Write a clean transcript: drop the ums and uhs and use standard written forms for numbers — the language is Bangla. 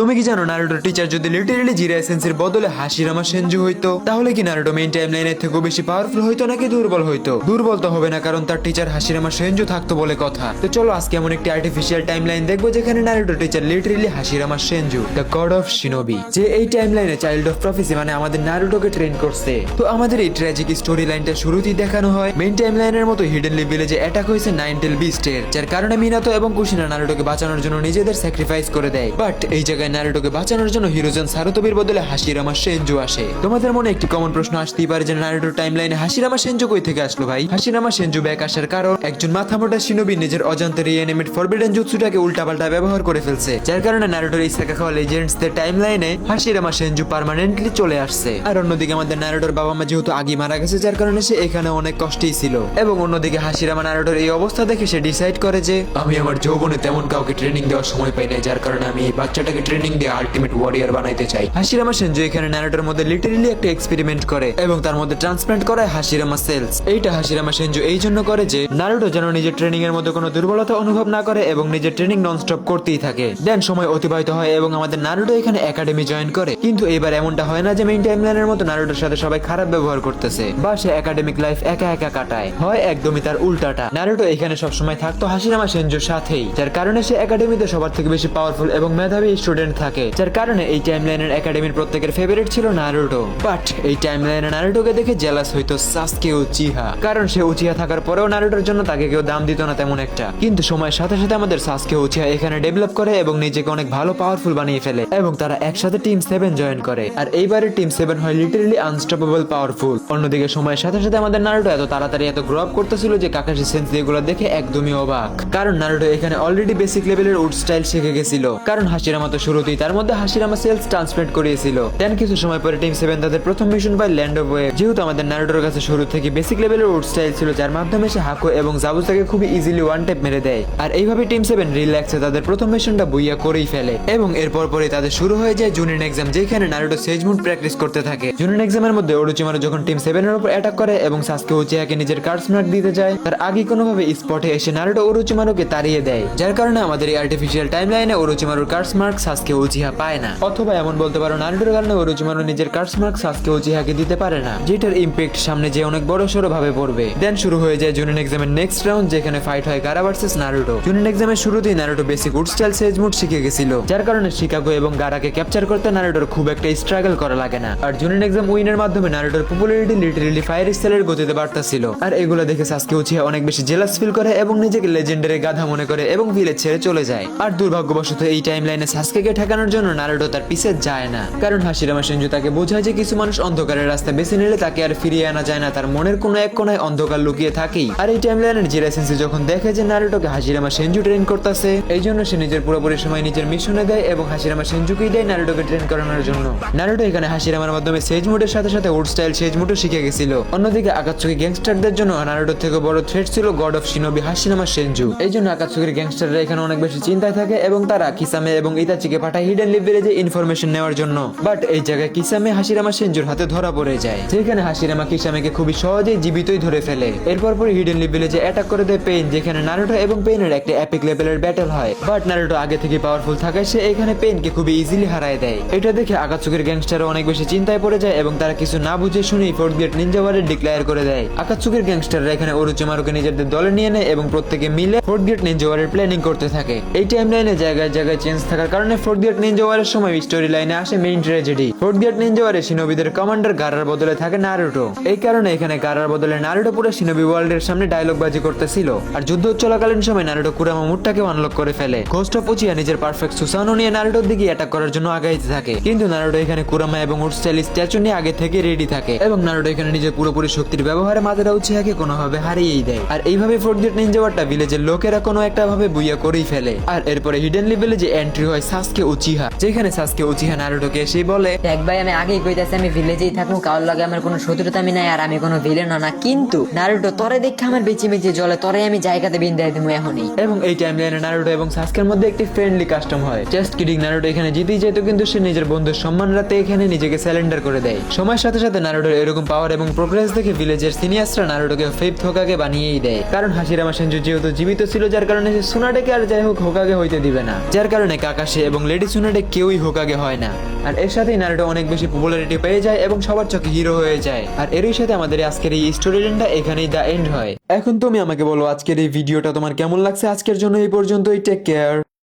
তুমি কি জানো নারুটোর টিচার যদি লিটারালি জিরা এসেন্সের বদলে হাশিরামা সেনজু হইতো তাহলে কি নারুটো মেইন টাইমলাইনের থেকেও বেশি পাওয়ারফুল হইতো নাকি দুর্বল হইতো? দুর্বল তো হবে না, কারণ তার টিচার হাশিরামা সেনজু থাকতো বলে কথা। তো চলো আজকে এমন একটি আর্টিফিশিয়াল টাইমলাইন দেখবো যেখানে Naruto teacher literally Hashirama Senju, the god of shinobi, যে এই টাইমলাইনে চাইল্ড অফ প্রফেসি মানে আমাদের নারুটোকে ট্রেন করছে। তো আমাদের এই ট্র্যাজিক স্টোরি লাইনটা শুরুতেই দেখানো হয় মেইন টাইমলাইনের মতো হিডেনলি ভিলেজে অ্যাটাক হয়েছে নাইনটেল বিস্টের, যার কারণে মিনাতো এবং কুশিনা নারুটোকে বাঁচানোর জন্য নিজেদের স্যাক্রিফাইস করে দেয়। বাট এই জায়গায় নারুটোকে বাঁচানোর জন্য হিরোজন সারুতোবির বদলে হাশিরামা সেনজু আসে। তোমাদের মনে একটি কমন প্রশ্ন আসতেই পারে যে নারুটোর টাইমলাইনে হাশিরামা সেনজু কই থেকে আসলো ভাই? হাশিরামা সেনজু ব্যাক আসার কারণ একজন মাথামোটা শিনোবি নিজের অজান্তে রিঅ্যানিমেট ফরবিডেন জুৎসুটাকে উল্টাপাল্টা ব্যবহার করে ফেলছে, যার কারণে নারুটোর ইসাকা খাওয়া লেজেন্ডসদের টাইমলাইনে হাশিরামা সেনজু পার্মানেন্টলি চলে আসছে। আর অন্যদিকে আমাদের নারুটোর বাবা মা যেহেতু আগে মারা গেছে, যার কারণে সে এখানে অনেক কষ্টেই ছিল। এবং অন্যদিকে হাশিরামা নারুটোর এই অবস্থা দেখে সে ডিসাইড করে যে আমি আমার যৌবনে তেমন কাউকে ট্রেনিং দেওয়ার সময় পাই না, যার কারণে আমি এই বাচ্চাটাকে ট্রেনিং দিয়ে আলটিমেট ওয়ারিয়ার বানাইতে চাই। হাশিরামা সেনজু এখানে নারুটোর মধ্যে লিটারালি একটা এক্সপেরিমেন্ট করে এবং তার মধ্যে ট্রান্সপ্লান্ট করায় হাশিরামা সেলস। এইটা হাশিরামা সেনজু এই জন্য করে যে নারুটো যেন নিজের ট্রেনিং এর মধ্যে কোনো দুর্বলতা অনুভব না করে এবং নিজের ট্রেনিং ননস্টপ করতেই থাকে। দেন সময় অতিবাহিত হয় এবং আমাদের নারুটো এখানে একাডেমি জয়েন করে। কিন্তু এবার এমনটা হয় না যে মেইন টাইমলাইনের মতো নারুটোর সাথে সবাই খারাপ ব্যবহার করতেছে বা সে একাডেমিক লাইফ একা একা কাটায়, হয় একদমই তার উল্টাটা। নারুটো এখানে সবসময় থাকতো হাশিরামা সেনজুর সাথেই, যার কারণে সে একাডেমিতে সবার থেকে বেশি পাওয়ারফুল এবং মেধাবী স্টুডেন্ট থাকে, যার কারণে এই টাইমলাইনের একাডেমির প্রত্যেকের ফেভারিট ছিল নারুটো। বাট এই টাইমলাইনে নারুটোকে দেখে জেলাস হইতো সাসকে উচিহা, কারণ সে উচিহা থাকার পরেও নারুটোর জন্য তাকে কেউ দাম দিত না তেমন একটা। কিন্তু সময়ের সাথে সাথে আমাদের সাসকে উচিহা এখানে ডেভেলপ করে এবং নিজেকে অনেক ভালো পাওয়ারফুল বানিয়ে ফেলে এবং তারা একসাথে টিম 7 জয়েন করে। আর এইবারে টিম 7 হয় লিটারালি আনস্টপেবল পাওয়ারফুল। অন্যদিকে সময়ের সাথে সাথে আমাদের নারুটো এত তাড়াতাড়ি এত গ্রো আপ করতেছিল যে কাকাশি সেন্সেই এগুলো দেখে একদমই অবাক, কারণ নারুটো এখানে অলরেডি বেসিক লেভেলের উড স্টাইল শিখে গেছিল, কারণ হাশিরামা তো শুরুতেই তার মধ্যে হাশিরামা সেলস ট্রান্সপ্লান্ট করিয়েছিল। দেন কিছু সময় পরে টিম 7 তাদের প্রথম মিশন পায় ল্যান্ড অফ ওয়েভ। যেহেতু আমাদের নারুটোর কাছে শুরু থেকে বেসিক লেভেলের উড স্টাইল ছিল, যার মাধ্যমে সে হাকো এবং জাবুসাকে খুবই ইজিলি ওয়ান ট্যাপ মেরে দেয়। আর এইভাবে টিম 7 রিল্যাক্সে তাদের প্রথম মিশনটা বুইয়া করেই ফেলে এবং এরপর পরে তাদের শুরু হয়ে যায় জুনিয়র এক্সাম, যেখানে নারুটো সেজ মুড প্র্যাকটিস করতে থাকে। জুনিয়র এক্সামের মধ্যে ওরোচিমারু যখন টিম 7 এর উপর অ্যাটাক করে এবং সাসকে উচিহাকে নিজের কার্ড স্মার্ট দিতে যায়, তার আগে কোনোভাবে স্পটে এসে নারুটো ওরোচিমারুকে তাড়িয়ে দেয়, যার কারণে আমাদের এই আর্টিফিশিয়াল টাইমলাইনে ওরোচিমারুর কার্ড স্মার্ট সাসকে উচিহা পায় না। অথবা এমন বলতে পারো নারুটোর কারণে ওরোচিমারু নিজের কার্ড স্মার্ট সাসকে উচিহাকে দিতে পারে না, যেটার ইম্প্যাক্ট সামনে যে অনেক বড় সড়ো ভাবে পড়বে। দেন শুরু হয়ে যায় জুনিয়র এক্সামের নেক্সট রাউন্ড, যেখানে ফাইট হয় গারা ভার্সেস নারুটো। জুনিয়র এক্সামের শুরুতেই Naruto basic wood style sage mode শিখে গেছিল, যার কারণে শিকাগো এবং গারাকে ক্যাপচার করতে নারুটোর খুব একটা স্ট্রাগল করা লাগে না। আর জুনিয়র এক্সাম উইনের মাধ্যমে নারুটোর পপুলারিটি লিটারালি ফায়ার স্টাইলের গতিতে বাড়তেছিল। আর এগুলো দেখে সাসকে উচিহা অনেক বেশি জেলাস ফিল করে এবং নিজেকে লেজেন্ডারি গাধা মনে করে এবং ভিলেজ ছেড়ে চলে যায়। আর দুর্ভাগ্যবশত এই টাইমলাইনে সাসকেকে ঠেকানোর জন্য নারুটো তার পিছে যায় না, কারণ হাশিরামা সেনজু তাকে বোঝায় যে কিছু মানুষ অন্ধকারের রাস্তা বেছে নিলে তাকে আর ফিরিয়ে আনা যায় না, তার মনের কোনো এক কোনায় অন্ধকার লুকিয়ে থাকেই। আর এই টাইমলাইনের জিরা সেন্সি যখন দেখে যে নারুটোকে হাশিরামা সেনজু ট্রেন করতেছে, এই জন্য সে নিজের পুরোপুরি সময় নিজের মিশনে দেয় এবং হাশিরামা সেনজুকেই দেয় নারুটোকে ট্রেন করানোর জন্য। নারুটো এখানে হাশিরামার মাধ্যমে সেজ মুডের সাথে সাথে উড স্টাইল সেজ মুডও শিখে গেছিল। অন্যদিকে আকাতসুকি গ্যাংস্টারদের জন্য নারুটোর থেকে বড় থ্রেট ছিল গড অফ শিনোবি হাশিরামা সেনজু। এই জন্য আকাতসুকির গ্যাংস্টাররা এখানে অনেক বেশি চিন্তায় থাকে এবং তারা কিসামে এবং ইতাচিকে পাঠায় হিডেন লিভ ভিলেজে ইনফরমেশন নেওয়ার জন্য। বাট এই জায়গায় কিসামে হাশিরামা সেনজুর হাতে ধরা পড়ে যায়, যেখানে হাশিরামা কিসামেকে খুবই সহজেই জীবিতই ধরে ফেলে। এরপর পরে হিডেন লিভ ভিলেজে অ্যাটাক করে দেয় পেইন, যেখানে নারুটো এবং পেইনের একটা এপিক লেভেলের ব্যাটল হয়। বাট নারুটো আগে থেকে পাওয়ারফুল থাকায় সে এখানে পেইনকে খুবই ইজিলি হারায় দেয়। এটা দেখে আকাতসুকির গ্যাংস্টাররা অনেক বেশি চিন্তায় পড়ে যায় এবং তারা কিছু না বুঝে শুনেই ফোর্থ গেট নিনজা ওয়ারের ডিক্লেয়ার করে দেয়। আকাতসুকির গ্যাংস্টাররা এখানে ওরোচিমারুকে নিজেদের দলে নিয়ে নেয় এবং প্রত্যেকে মিলে ফোর্থ গেট নিনজা ওয়ারের প্ল্যানিং করতে থাকে। এই টাইমলাইনে জায়গায় জায়গায় চেঞ্জ থাকার কারণে ফোর্থ গেট নিনজা ওয়ারের সময় স্টোরি লাইনে আসে main tragedy. Fourth great ninja ওয়ারে শিনোবিদের কমান্ডার গারার বদলে থাকে নারুটো। এই কারণে এখানে গারার বদলে নারুটো পুরো শিনোবি ওয়ার্ল্ডের সামনে ডায়লগ বাজি করতেছিল। আর যুদ্ধ চলাকালীন সময় নারুটো কুরামা মুডটাকে আনলক করে ফেলে। গোস্ট অফ উচিহা নিজের পারফেক্ট সুসানো নিয়ে নারুটোর দিকে অ্যাটাক করার জন্য আগাইতে থাকে, কিন্তু নারুটো এখানে কুরামা এবং উড স্টাইল স্ট্যাচু নিয়ে আগে থেকে রেডি থাকে এবং নারুটো এখানে নিজের পুরোপুরি শক্তির ব্যবহারে মাদেরা উচিহাকে কোনোভাবে হারিয়েই দেয়। আর এইভাবে ফোর্থ গেট নিনজা ওয়ারটা ভিলেজের লোকেরা কোনো একটা ভাবে বুইয়া করেই ফেলে। আর এরপরে হিডেন লেভেলে যে এন্ট্রি হয় সাসকে উচিহা, যেখানে সাসকে উচিহা নারুটোকে এসে বলে, দেখ ভাই আমি আগেই কইতাছি আমি ভিলেজেই থাকবো, কারোর লাগে আমার কোনো শত্রুতা আমি নাই, আর আমি কোনো ভিলেনও না, কিন্তু নারুটো তোরে দেখে আমার বেঁচে বেঁচে জলে তোরে আমি জায়গাতে বিন্দায় দেবো এখনই। এবং এই টাইমলাইনে নারুটো এবং সাসকের মধ্যে একটি ফ্রেন্ডলি কাস্টম হয়। জাস্ট কিডিং, নারুটো এখানে জিতেই যেত, কিন্তু সে নিজের বন্ধুর সম্মান রাতে এখানে নিজেকে স্যালেন্ডার করে দেয়। সময়ের সাথে সাথে নারুটোর এরকম পাওয়ার এবং প্রোগ্রেস দেখে ভিলেজের সিনিয়ররা নারুটোকে ফিফথ হোকাগে বানিয়েই দেয়, কারণ হাশিরামা সেনজু যেহেতু জীবিত ছিল, যার কারণে সে সুনাডেকে আর যাই হোক হোকাগে হইতে দিবে না। যার কারণে কাকাশি এবং লেডি সুনাডে কেউই হোকাগে হয় না। আর এর সাথেই নারুটো অনেক বেশি পপুলারিটি পেয়ে যায় এবং সবার চোখে হিরো হয়ে যায়। আর এরই সাথে আমাদের আজকের এই স্টোরি লাইনটা এখানেই দা এন্ড হয়। এখন তুমি আমাকে বলো আজকের এই ভিডিওটা তোমার কেমন লাগছে। আজকের জন্য এই পর্যন্তই, টেক কেয়ার।